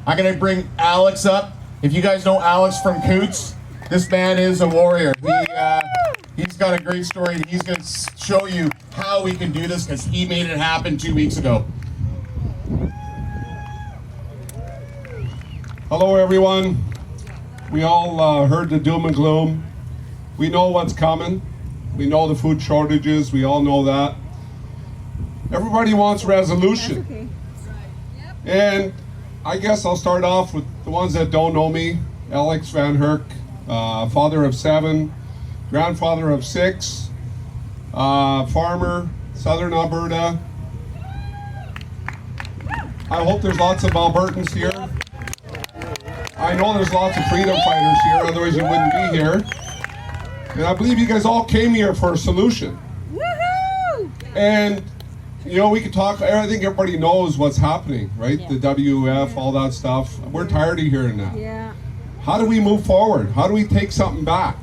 I'm going to bring Alex up. If you guys know Alex from Coutts, this man is a warrior. He's got a great story. He's going to show you how we can do this because he made it happen 2 weeks ago. Hello, everyone. We all heard the doom and gloom. We know what's coming. We know the food shortages. We all know that. Everybody wants resolution. Okay. And I guess I'll start off with the ones that don't know me. Alex Van Herk, father of 7, grandfather of 6, farmer, southern Alberta. I hope there's lots of Albertans here. I know there's lots of freedom fighters here, otherwise you wouldn't be here. And I believe you guys all came here for a solution. Woohoo! And, you know, we could talk, I think everybody knows what's happening, right? Yeah. The WF, all that stuff. We're tired of hearing that. Yeah. How do we move forward? How do we take something back?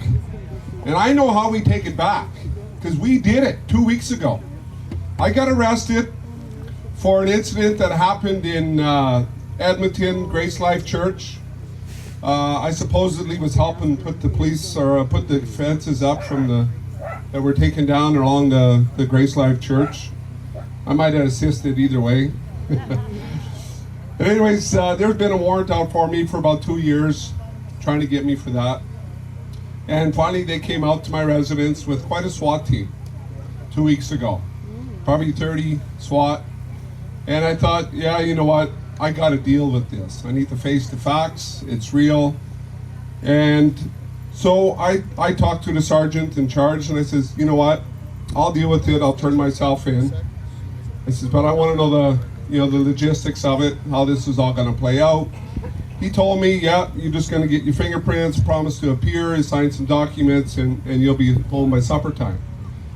And I know how we take it back, because we did it 2 weeks ago. I got arrested for an incident that happened in Edmonton, Grace Life Church. I supposedly was helping put the police, or put the fences up from that were taken down along the Grace Life Church. I might have assisted either way. But anyways, there's been a warrant out for me for about 2 years, trying to get me for that. And finally they came out to my residence with quite a SWAT team 2 weeks ago. Probably 30 SWAT. And I thought, yeah, you know what? I got to deal with this. I need to face the facts. It's real. And so I talked to the sergeant in charge and I says, you know what? I'll deal with it. I'll turn myself in. I says, but I want to know the logistics of it, how this is all going to play out. He told me, yeah, you're just going to get your fingerprints, promise to appear, sign some documents, and you'll be home by supper time.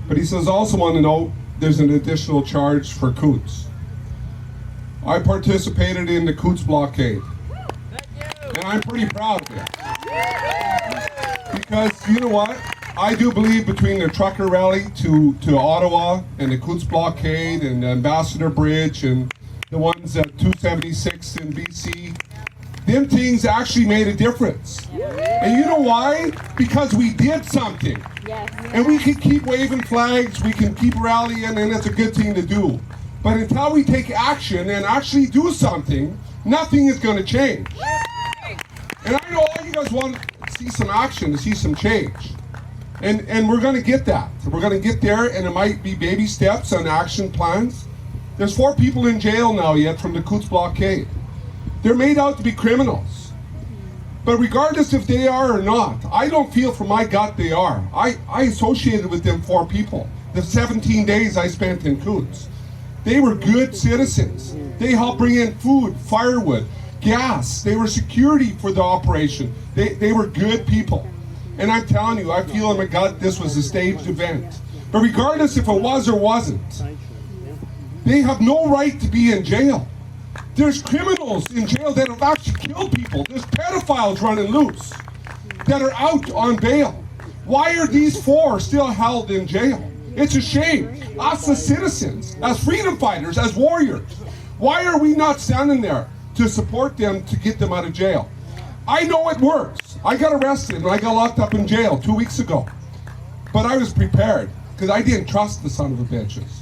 But he says, also want to know there's an additional charge for Coutts. I participated in the Coutts blockade. And I'm pretty proud of it. Because you know what? I do believe between the trucker rally to Ottawa and the Coutts blockade and the Ambassador Bridge and the ones at 276 in BC, them things actually made a difference. And you know why? Because we did something. Yes. And we can keep waving flags, we can keep rallying, and it's a good thing to do. But until we take action and actually do something, nothing is going to change. And I know all you guys want to see some action, to see some change. And we're going to get that. We're going to get there, and it might be baby steps and action plans. There's 4 people in jail now yet from the Coutts blockade. They're made out to be criminals. But regardless if they are or not, I don't feel from my gut they are. I associated with them 4 people. The 17 days I spent in Coutts. They were good citizens. They helped bring in food, firewood, gas. They were security for the operation. They were good people. And I'm telling you, I feel in my gut this was a staged event. But regardless if it was or wasn't, they have no right to be in jail. There's criminals in jail that have actually killed people. There's pedophiles running loose that are out on bail. Why are these 4 still held in jail? It's a shame. Us as citizens, as freedom fighters, as warriors, why are we not standing there to support them to get them out of jail? I know it works. I got arrested and I got locked up in jail 2 weeks ago. But I was prepared because I didn't trust the son of a bitches.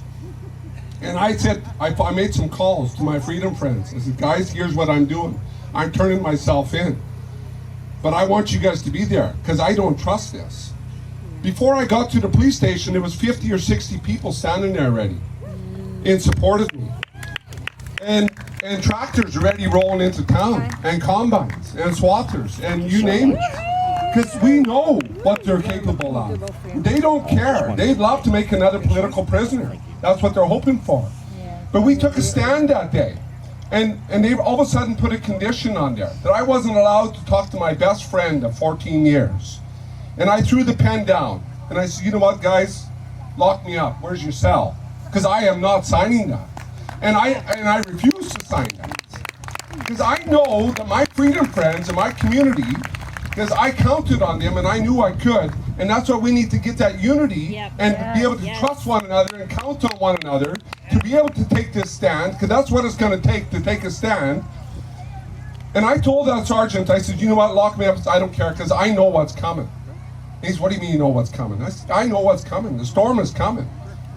And I said, I made some calls to my freedom friends. I said, guys, here's what I'm doing. I'm turning myself in. But I want you guys to be there because I don't trust this. Before I got to the police station, there was 50 or 60 people standing there already in support of me. And tractors already rolling into town, and combines, and swathers, and you name it. Because we know what they're capable of. They don't care. They'd love to make another political prisoner. That's what they're hoping for. But we took a stand that day. And they all of a sudden put a condition on there that I wasn't allowed to talk to my best friend of 14 years. And I threw the pen down. And I said, you know what, guys? Lock me up. Where's your cell? Because I am not signing that. And I refuse to sign that. Because I know that my freedom friends in my community, because I counted on them and I knew I could, and that's why we need to get that unity and be able to trust one another and count on one another to be able to take this stand, because that's what it's going to take a stand. And I told that sergeant, I said, you know what, lock me up. I don't care, because I know what's coming. He said, what do you mean you know what's coming? I said, I know what's coming. The storm is coming.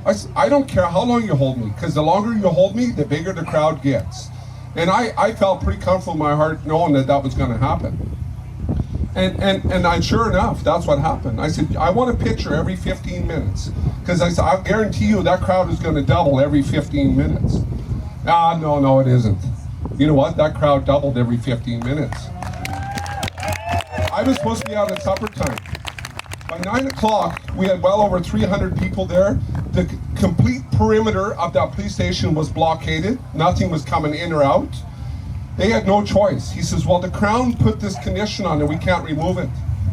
I said, I don't care how long you hold me, because the longer you hold me, the bigger the crowd gets. And I felt pretty comfortable in my heart knowing that that was going to happen. And sure enough, that's what happened. I said, I want a picture every 15 minutes. Because I said, I'll guarantee you that crowd is going to double every 15 minutes. No, it isn't. You know what? That crowd doubled every 15 minutes. I was supposed to be out at supper time. By 9 o'clock, we had well over 300 people there. The complete perimeter of that police station was blockaded. Nothing was coming in or out. They had no choice. He says, well, the Crown put this condition on it. We can't remove it.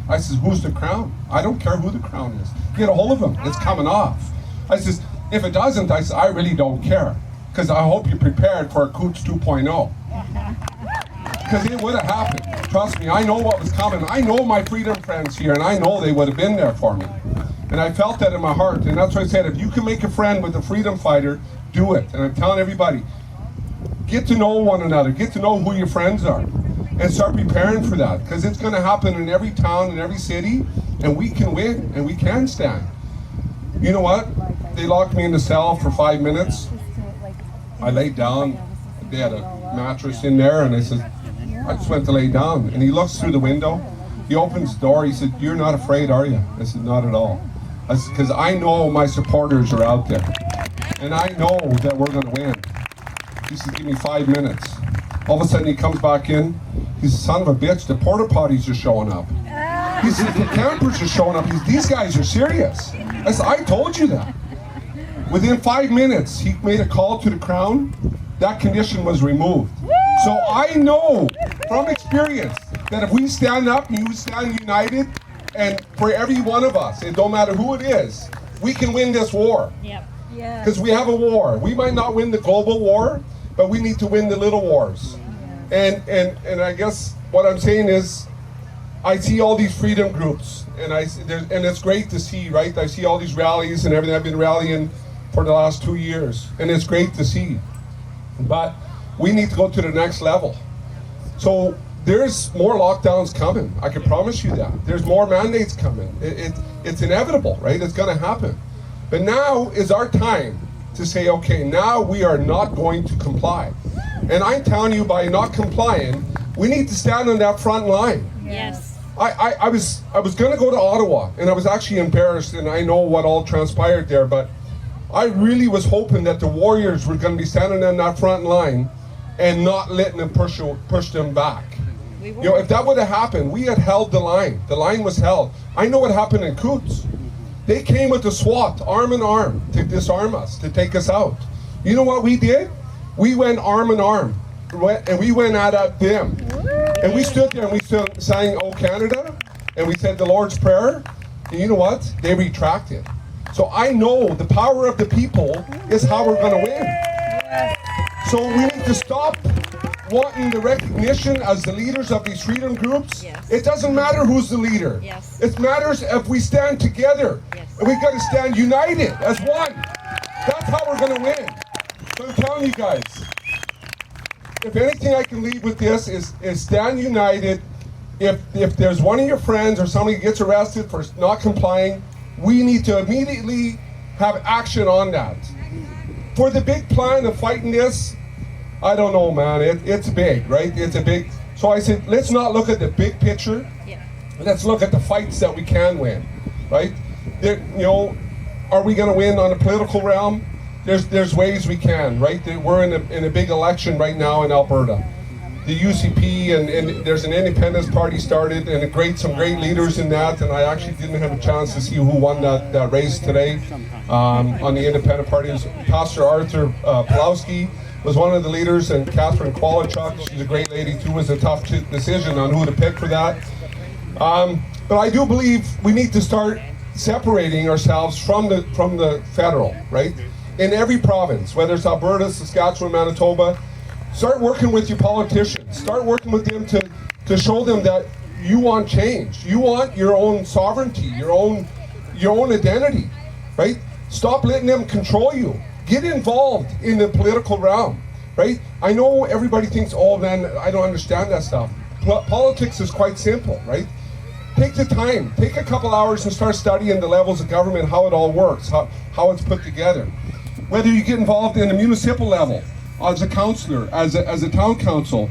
I says, who's the Crown? I don't care who the Crown is. Get a hold of him. It's coming off. I says, if it doesn't, I says, I really don't care. Because I hope you're prepared for a Coutts 2.0. Because it would have happened. Trust me, I know what was coming. I know my freedom friends here, and I know they would have been there for me. And I felt that in my heart. And that's why I said, if you can make a friend with a freedom fighter, do it. And I'm telling everybody, get to know one another. Get to know who your friends are. And start preparing for that. Because it's going to happen in every town, in every city. And we can win, and we can stand. You know what? They locked me in the cell for 5 minutes. I laid down. They had a mattress in there, and I said, I just went to lay down. And he looks through the window. He opens the door. He said, you're not afraid, are you? I said, not at all. I said, because I know my supporters are out there. And I know that we're going to win. He said, give me 5 minutes. All of a sudden he comes back in. He said, son of a bitch, the porta potties are showing up. He said, the campers are showing up. He said, these guys are serious. I said, I told you that. Within 5 minutes, he made a call to the Crown. That condition was removed. So I know from experience that if we stand up and you stand united, and for every one of us, it don't matter who it is, we can win this war. Yep. Because we have a war. We might not win the global war, but we need to win the little wars. And I guess what I'm saying is, I see all these freedom groups, and it's great to see, right? I see all these rallies and everything. I've been rallying for the last 2 years, and it's great to see. But we need to go to the next level. So there's more lockdowns coming. I can promise you that. There's more mandates coming. It's inevitable, right? It's going to happen. But now is our time to say, okay, now we are not going to comply. And I'm telling you, by not complying, we need to stand on that front line. Yes. I was going to go to Ottawa, and I was actually embarrassed, and I know what all transpired there, but I really was hoping that the Warriors were going to be standing on that front line and not letting them push them back. You know, if that would have happened, we had held the line. The line was held. I know what happened in Coutts. They came with the SWAT, arm in arm, to disarm us, to take us out. You know what we did? We went arm in arm, and we went at them. And we stood there and we sang "O Canada," and we said the Lord's Prayer. And you know what? They retracted. So I know the power of the people is how we're going to win. So we need to stop wanting the recognition as the leaders of these freedom groups. Yes. It doesn't matter who's the leader. Yes. It matters if we stand together. Yes. And we've got to stand united as one. That's how we're going to win. So I'm telling you guys, if anything I can leave with this is stand united. If there's one of your friends or somebody gets arrested for not complying, we need to immediately have action on that. For the big plan of fighting this, I don't know, man. It's big, right? It's a big. So I said, let's not look at the big picture. Yeah. Let's look at the fights that we can win, right? You know, are we going to win on a political realm? There's ways we can, right? We're in a big election right now in Alberta. The UCP and there's an independence party started, and some great leaders in that. And I actually didn't have a chance to see who won that race today on the independent party. It was Pastor Arthur Pawlowski was one of the leaders, and Catherine Kwolachuk, she's a great lady too, was a tough decision on who to pick for that. But I do believe we need to start separating ourselves from the federal, right? In every province, whether it's Alberta, Saskatchewan, Manitoba, start working with your politicians. Start working with them to show them that you want change. You want your own sovereignty, your own identity, right? Stop letting them control you. Get involved in the political realm. right? I know everybody thinks, oh man, I don't understand that stuff. Politics is quite simple, right? Take the time, take a couple hours and start studying the levels of government, how it all works, how it's put together. Whether you get involved in the municipal level, as a councillor, as a town council,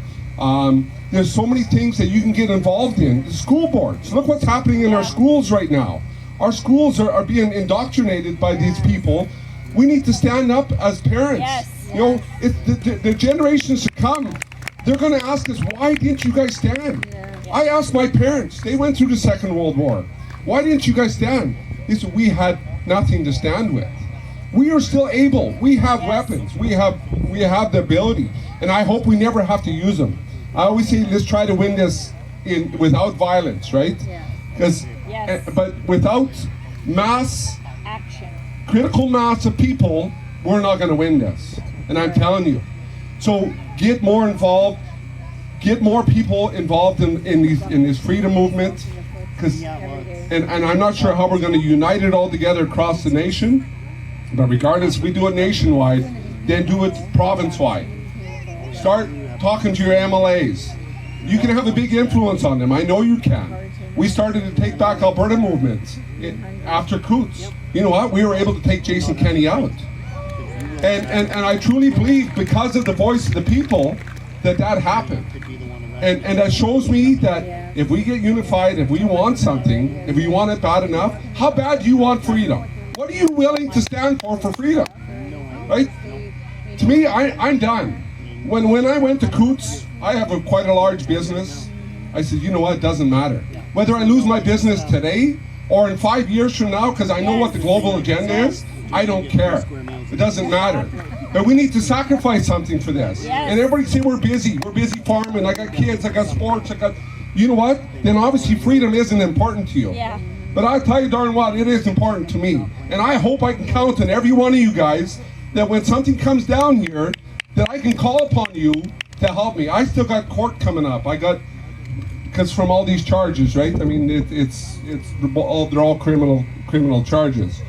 there's so many things that you can get involved in. The school boards, look what's happening in our schools right now. Our schools are being indoctrinated by these people. We need to stand up as parents. Yes. You know, the generations to come, they're going to ask us, why didn't you guys stand? I asked my parents, they went through the Second World War. Why didn't you guys stand? They said, we had nothing to stand with. We are still able. We have weapons. We have the ability. And I hope we never have to use them. I always say, let's try to win this without violence, right? Because, but without mass Action. critical mass of people, we're not going to win this. And I'm telling you. So get more involved. Get more people involved in this freedom movement. And I'm not sure how we're going to unite it all together across the nation. But regardless, if we do it nationwide, then do it province-wide. Start talking to your MLAs. You can have a big influence on them. I know you can. We started the Take Back Alberta movement after Coutts. You know what? We were able to take Jason Kenney out. And I truly believe, because of the voice of the people, that happened. And that shows me that if we get unified, if we want something, if we want it bad enough, how bad do you want freedom? What are you willing to stand for freedom? Right? To me, I'm done. When I went to Coutts, I have quite a large business. I said, you know what, it doesn't matter. Whether I lose my business today or in 5 years from now, because I know what the global agenda is, I don't care. It doesn't matter. But we need to sacrifice something for this. And everybody say we're busy farming, I got kids, I got sports, you know what? Then obviously freedom isn't important to you. Yeah. But I'll tell you darn well, it is important to me. And I hope I can count on every one of you guys that when something comes down here, that I can call upon you to help me. I still got court coming up. Because from all these charges, right? I mean, they're all criminal charges.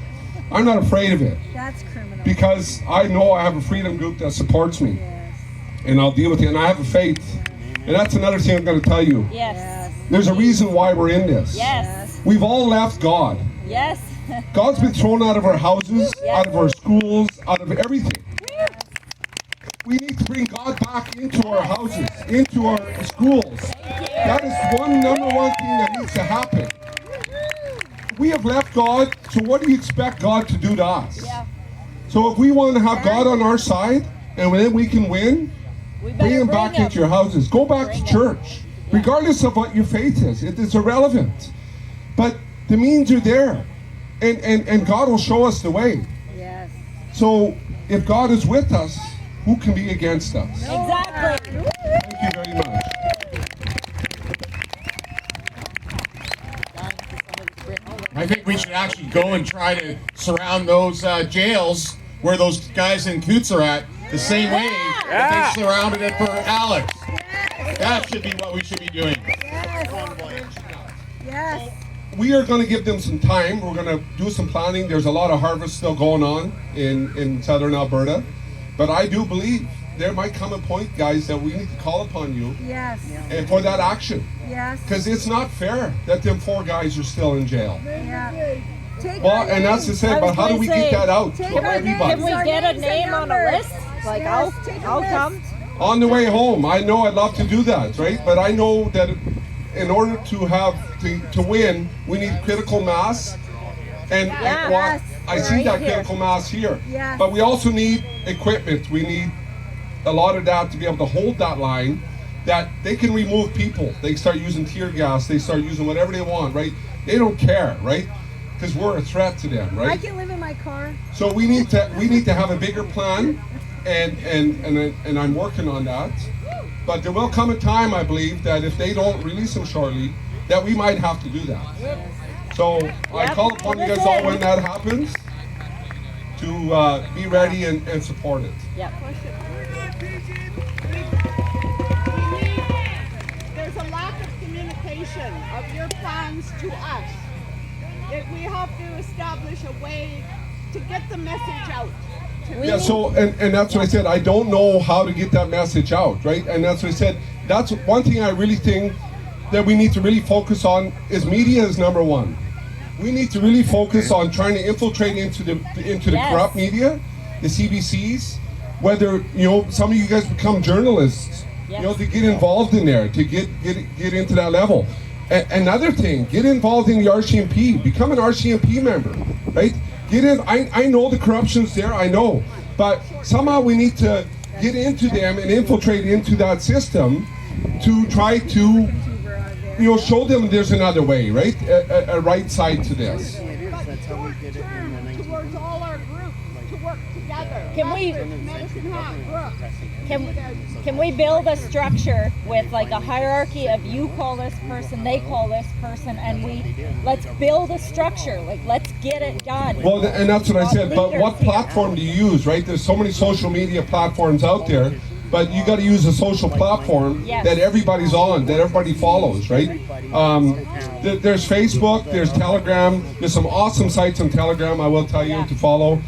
I'm not afraid of it. That's criminal. Because I know I have a freedom group that supports me. And I'll deal with it. And I have a faith. And that's another thing I'm going to tell you. Yes. There's a reason why we're in this. Yes. We've all left God. Yes. God's been thrown out of our houses, out of our schools, out of everything. We need to bring God back into our houses, into our schools. That is number one thing that needs to happen. We have left God, so what do you expect God to do to us? Yeah. So if we want to have God on our side, and then we can win, bring him back into your houses. Go back to church, regardless of what your faith is. It's irrelevant. But the means are there, and God will show us the way. Yes. So if God is with us, who can be against us? Exactly. Thank you very much. I think we should actually go and try to surround those jails where those guys in Coutts are at the same way that they surrounded it for Alex. That should be what we should be doing. Yes. We are going to give them some time. We're going to do some planning. There's a lot of harvest still going on in southern Alberta. But I do believe there might come a point, guys, that we need to call upon you and for that action. Yes. Because it's not fair that them 4 guys are still in jail. Yeah. Well, and that's to say, but how do we get that out to everybody? Can we get a name on a list? Like, I'll come. On the way home, I know I'd love to do that, right? But I know that in order to win, we need critical mass. And I see that critical mass here. Yeah. But we also need equipment. We need a lot of that to be able to hold that line, that they can remove people. They start using tear gas. They start using whatever they want, right? They don't care, right? Because we're a threat to them, right? I can live in my car. So we need to have a bigger plan, and I'm working on that. But there will come a time, I believe, that if they don't release them shortly, that we might have to do that. So I call upon you guys all when that happens to be ready and support it. Yep. There's a lack of communication of your plans to us. We have to establish a way to get the message out. Yeah, so, and that's what I said, I don't know how to get that message out, right? And that's what I said, that's one thing I really think that we need to really focus on is media is number one. We need to really focus on trying to infiltrate into the Yes. corrupt media, the CBCs, whether, you know, some of you guys become journalists, you know, to get involved in there, to get into that level. Another thing, get involved in the RCMP, become an RCMP member, right? Get in, I know the corruption's there, I know, but somehow we need to get into them and infiltrate into that system to try to, you know, show them there's another way, right? A right side to this. Turn towards all our groups to work together. Can we- That's what Medicine Hat group. Can we build a structure with like a hierarchy of you call this person, they call this person, and let's build a structure. Like, let's get it done. Well, and that's what I said, but Leaders what here. platform do you use, right? There's so many social media platforms out there, but you got to use a social platform Yes. that everybody's on, that everybody follows, right? There's Facebook, there's Telegram, there's some awesome sites on Telegram, I will tell you, to follow.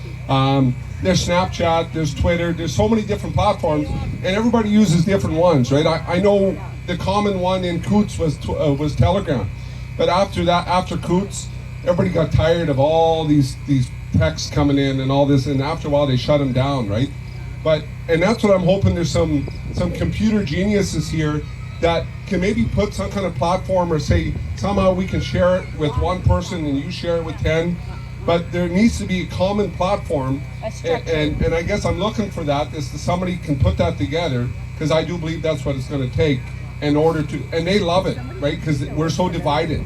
There's Snapchat, there's Twitter, there's so many different platforms, and everybody uses different ones, right? I know the common one in Coutts was Telegram, but after Coutts, everybody got tired of all these texts coming in and all this, and after a while they shut them down, right? And that's what I'm hoping. There's some computer geniuses here that can maybe put some kind of platform, or say somehow we can share it with one person and you share it with 10. But there needs to be a common platform, A structure. and I guess I'm looking for that. Is that somebody can put that together, because I do believe that's what it's going to take in order to. And they love it, right? Because we're so divided,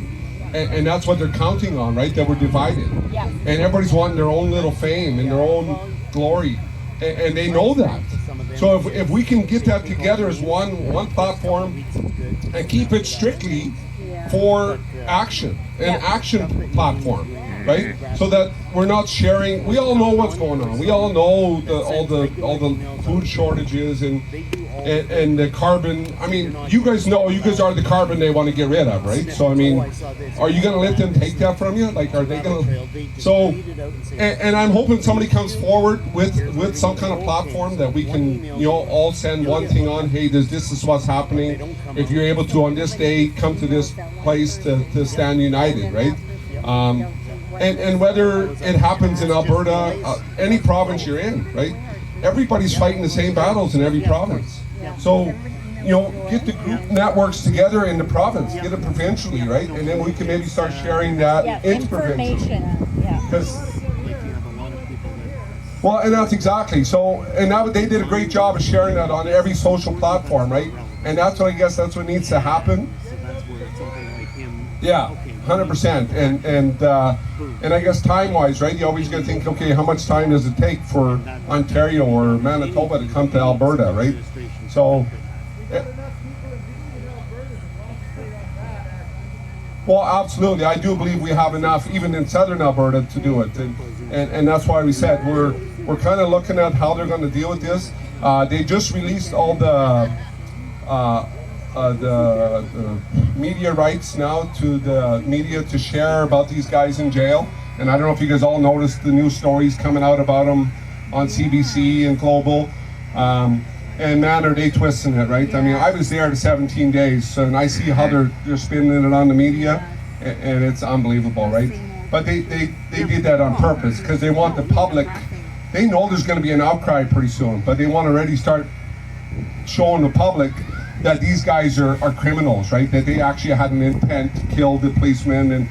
and that's what they're counting on, right? That we're divided, Yeah. and everybody's wanting their own little fame and their own glory, and they know that. So if we can get that together as one platform and keep it strictly for action, an action platform, right? So that we're not sharing. We all know what's going on. We all know all the food shortages and the carbon. I mean, you guys know. You guys are the carbon they want to get rid of, right? So I mean, are you going to let them take that from you? Like, are they going to? So, and I'm hoping somebody comes forward with some kind of platform that we can, you know, all send one thing on. Hey, this is what's happening. If you're able to on this day, come to this place to stand united, right? And whether it happens in Alberta, any province you're in, right? Everybody's fighting the same battles in every province. So, you know, get the group networks together in the province, get it provincially, right? And then we can maybe start sharing that Yeah, into provincially. information. Yeah. Well, and that's exactly. So, and now they did a great job of sharing that on every social platform, right? And that's what I guess that's what needs to happen. Yeah, 100%. And I guess time-wise, right? You always got to think, okay, how much time does it take for Ontario or Manitoba to come to Alberta, right? So, well, absolutely. I do believe we have enough, even in southern Alberta, to do it, and that's why we said we're kind of looking at how they're going to deal with this. They just released all the media rights now to the media to share about these guys in jail. And I don't know if you guys all noticed the new stories coming out about them on CBC and Global. And man, are they twisting it, right? I mean, I was there to 17 days, and I see how they're spinning it on the media, and it's unbelievable, right? But they did that on purpose, because they want the public. They know there's going to be an outcry pretty soon, but they want to already start showing the public that these guys are criminals, right? That they actually had an intent to kill the policemen, and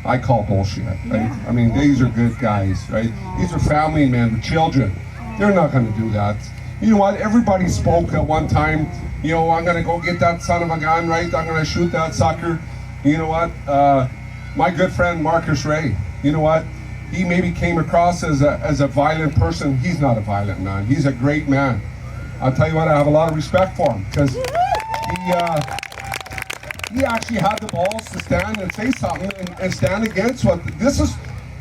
I call bullshit, right? I mean, these are good guys, right? These are family men with children. They're not going to do that. You know what? Everybody spoke at one time, you know, I'm going to go get that son of a gun, right? I'm going to shoot that sucker. You know what? My good friend Marcus Ray, you know what? He maybe came across as a violent person. He's not a violent man. He's a great man. I'll tell you what, I have a lot of respect for him, because he actually had the balls to stand and say something and stand against what this is.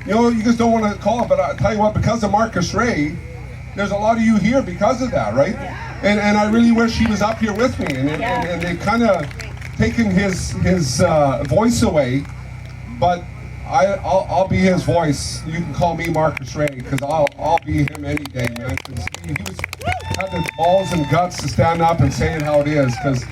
You know, you guys don't want to call it, but I'll tell you what, because of Marcus Ray, there's a lot of you here because of that, right? And I really wish he was up here with me, and they kind of taken his voice away. But I'll be his voice. You can call me Marcus Ray, because I'll be him any day, man. 'Cause he had the balls and guts to stand up and say it how it is, because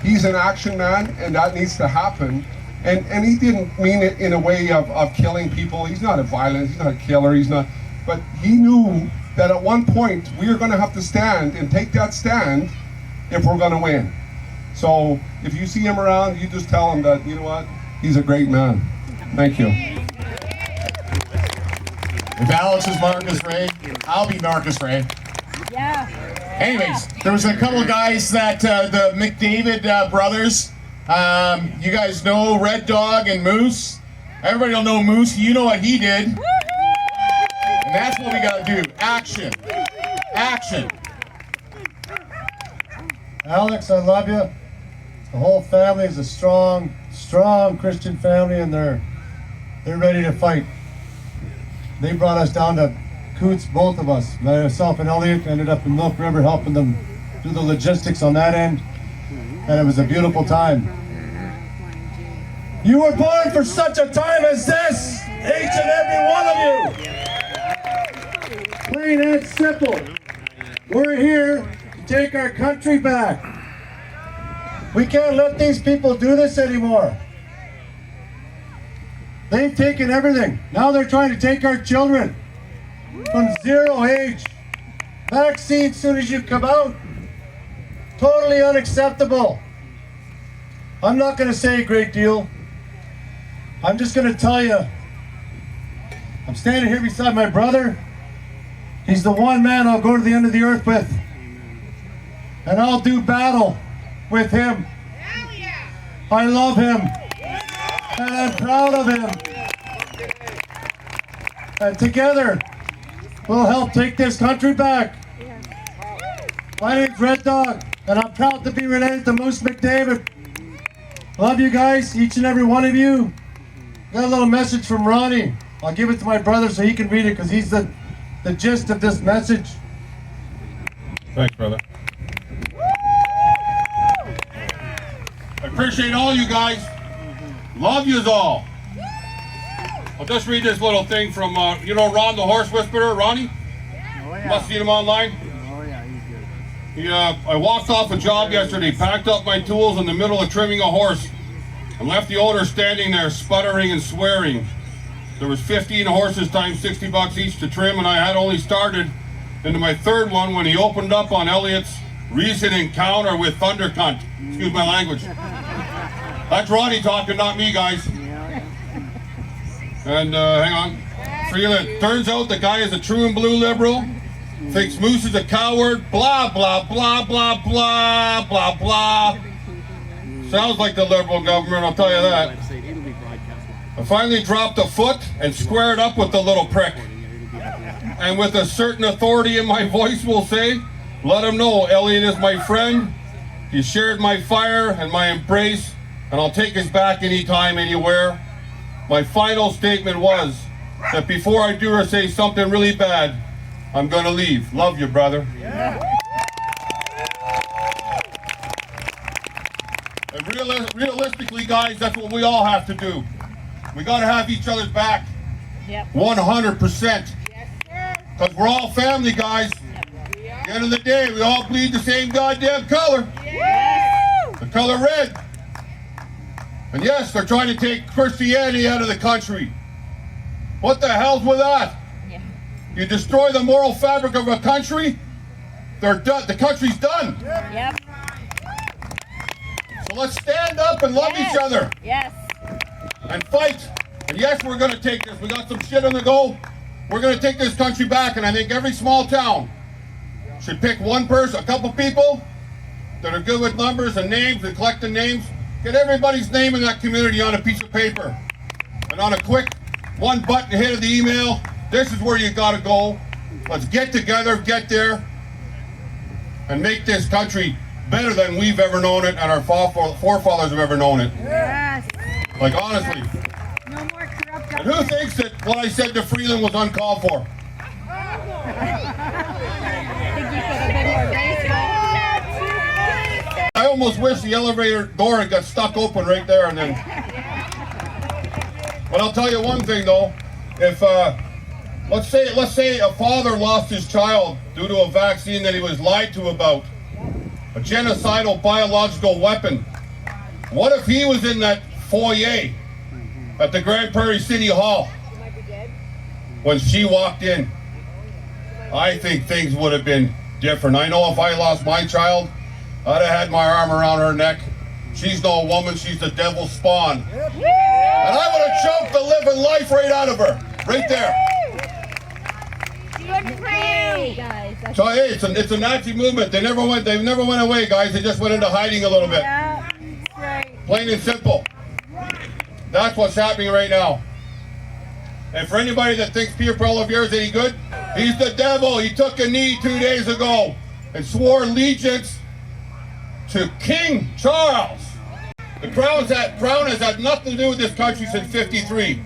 he's an action man, and that needs to happen. And he didn't mean it in a way of killing people. He's not a violent, he's not a killer, he's not. But he knew that at one point we are going to have to stand and take that stand if we're going to win. So if you see him around, you just tell him that, you know what, he's a great man. Thank you. If Alex is Marcus Ray, I'll be Marcus Ray. Yeah. Anyways, there was a couple of guys that the McDavid brothers. You guys know Red Dog and Moose. Everybody will know Moose. You know what he did. And that's what we got to do. Action. Action. Alex, I love you. The whole family is a strong Christian family, and they're ready to fight. They brought us down to Coutts, both of us. Myself and Elliot ended up in Milk River helping them do the logistics on that end, and it was a beautiful time. You were born for such a time as this, each and every one of you. Plain and simple. We're here to take our country back. We can't let these people do this anymore. They've taken everything. Now they're trying to take our children from 0 age. Vaccine as soon as you come out. Totally unacceptable. I'm not going to say a great deal. I'm just going to tell you, I'm standing here beside my brother. He's the one man I'll go to the end of the earth with. And I'll do battle with him. I love him. And I'm proud of him. And together, we'll help take this country back. My name's Red Dog, and I'm proud to be related to Moose McDavid. Love you guys, each and every one of you. Got a little message from Ronnie. I'll give it to my brother so he can read it, because he's the gist of this message. Thanks, brother. I appreciate all you guys. Love yous all. I'll just read this little thing from, you know Ron the Horse Whisperer, Ronnie? Oh, yeah. Must see him online. Oh yeah, he's good. I walked off a job yesterday, packed up my tools in the middle of trimming a horse, and left the owner standing there sputtering and swearing. There was 15 horses times $60 each to trim, and I had only started into my third one when he opened up on Elliot's recent encounter with Thunder Cunt. Excuse my language. That's Ronnie talking, not me, guys. And hang on. Freeland. Turns out the guy is a true and blue liberal. Thinks Moose is a coward. Blah, blah, blah, blah, blah, blah, blah. Sounds like the liberal government, I'll tell you that. I finally dropped a foot and squared up with the little prick. And with a certain authority in my voice will say, let him know Elliot is my friend. He shared my fire and my embrace, and I'll take his back anytime, anywhere. My final statement was that before I do or say something really bad, I'm gonna leave. Love you, brother. Yeah. And realistically, guys, that's what we all have to do. We gotta have each other's back. Yep. 100%. Because we're all family, guys. At the end of the day, we all bleed the same goddamn color. Yes. The color red. And yes, they're trying to take Christianity out of the country. What the hell's with that? Yeah. You destroy the moral fabric of a country, they're done. The country's done. Yep. So let's stand up and love each other. Yes. And fight. And yes, we're going to take this. We got some shit on the go. We're going to take this country back, and I think every small town should pick one person, a couple people that are good with numbers and names and collecting names. Get everybody's name in that community on a piece of paper. And on a quick one button hit of the email, this is where you got to go. Let's get together, get there, and make this country better than we've ever known it and our forefathers have ever known it. Yes. Like, honestly. No more corrupt. And who thinks that what I said to Freeland was uncalled for? I almost wish the elevator door had got stuck open right there and then. But I'll tell you one thing though, if let's say a father lost his child due to a vaccine that he was lied to about, a genocidal biological weapon. What if he was in that foyer at the Grand Prairie City Hall when she walked in? I think things would have been different. I know if I lost my child, I'd have had my arm around her neck. She's no woman, she's the devil's spawn. And I would have choked the living life right out of her, right there. Good for you, guys. So hey, it's a Nazi movement. They never went away, guys. They just went into hiding a little bit. Yeah, right. Plain and simple. That's what's happening right now. And for anybody that thinks Pierre Poilievre is any good, he's the devil. He took a knee 2 days ago and swore allegiance to King Charles. The crown has had nothing to do with this country since '53.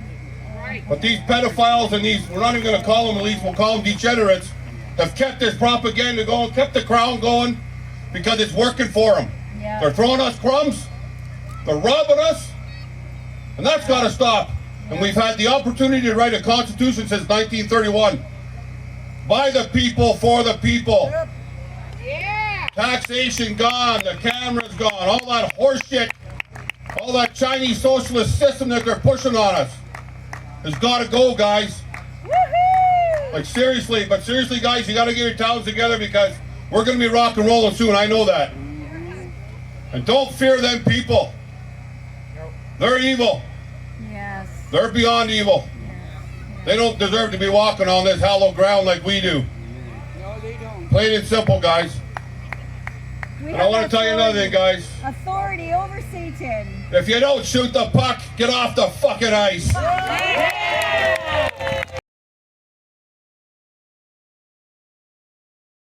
But these pedophiles and these, we're not even going to call them elites, we'll call them degenerates, have kept this propaganda going, kept the crown going, because it's working for them. Yeah. They're throwing us crumbs, they're robbing us, and that's got to stop. And we've had the opportunity to write a constitution since 1931. By the people, for the people. Yeah. Taxation gone, the camera's gone, all that horse shit, all that Chinese socialist system that they're pushing on us has got to go, guys. Woohoo! Like seriously, but seriously, guys, you got to get your towns together because we're going to be rock and rolling soon. I know that. And don't fear them people. They're evil. Yes. They're beyond evil. They don't deserve to be walking on this hallowed ground like we do. No, they don't. Plain and simple, guys. We And I want to tell you another thing, guys. Authority over Satan. If you don't shoot the puck, get off the fucking ice. Yeah.